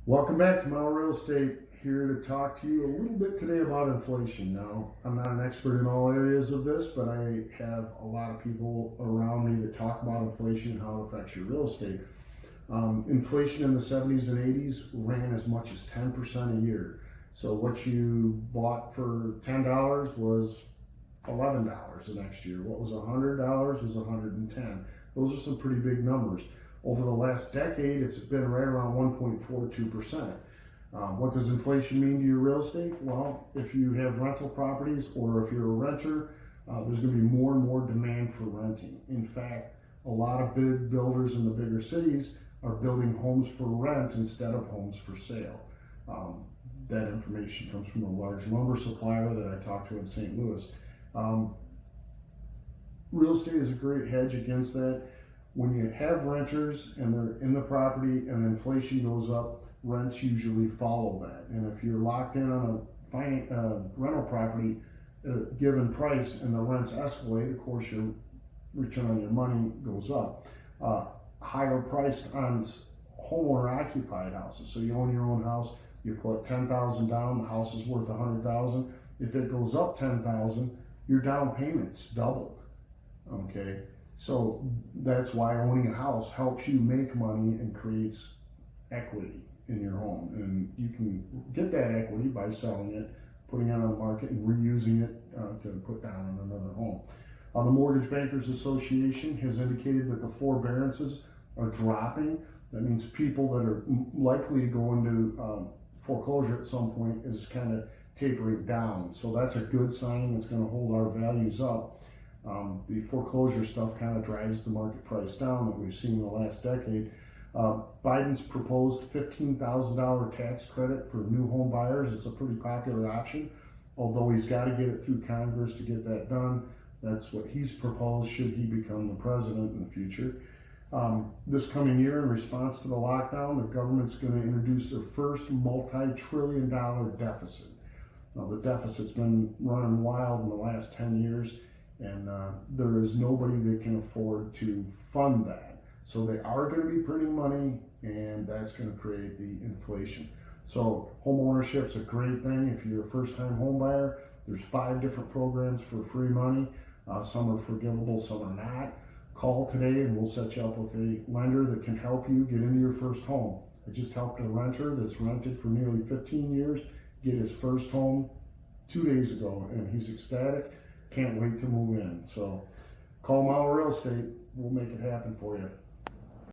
Welcome back to Mile Real Estate. Here to talk to you a little bit today about inflation. Now, I'm not an expert in all areas of this, but I have a lot of people around me that talk about inflation and how it affects your real estate. Inflation in the 70s and 80s ran as much as 10% a year. So what you bought for $10 was $11 the next year. What was $100 was $110. Those are some pretty big numbers. Over the last decade, it's been right around 1.42%. What does inflation mean to your real estate? Well, if you have rental properties or if you're a renter, there's going to be more and more demand for renting. In fact, a lot of big builders in the bigger cities are building homes for rent instead of homes for sale. That information comes from a large lumber supplier that I talked to in St. Louis. Real estate is a great hedge against that. When you have renters and they're in the property and inflation goes up, rents usually follow that. And if you're locked in on a rental property at a given price and the rents escalate, of course your return on your money goes up. Higher priced on homeowner occupied houses. So you own your own house, you put $10,000 down, the house is worth $100,000. If it goes up $10,000, your down payment's doubled. Okay. So that's why owning a house helps you make money and creates equity in your home. And you can get that equity by selling it, putting it on the market, and reusing it to put down on another home. The Mortgage Bankers Association has indicated that the forbearances are dropping. That means people that are likely to go into foreclosure at some point is kind of tapering down. So that's a good sign. It's going to hold our values up. The foreclosure stuff kind of drives the market price down that we've seen in the last decade. Biden's proposed $15,000 tax credit for new home buyers. It's a pretty popular option, although he's got to get it through Congress to get that done. That's what he's proposed should he become the president in the future. This coming year, in response to the lockdown, the government's going to introduce their first multi-trillion-dollar deficit. Now, the deficit's been running wild in the last 10 years. And there is nobody that can afford to fund that. So they are going to be printing money, and that's going to create the inflation. So home ownership is a great thing. If you're a first-time home buyer, there's 5 different programs for free money. Some are forgivable, some are not. Call today, and we'll set you up with a lender that can help you get into your first home. I just helped a renter that's rented for nearly 15 years get his first home 2 days ago, and he's ecstatic. Can't wait to move in. So call Mile Real Estate. We'll make it happen for you.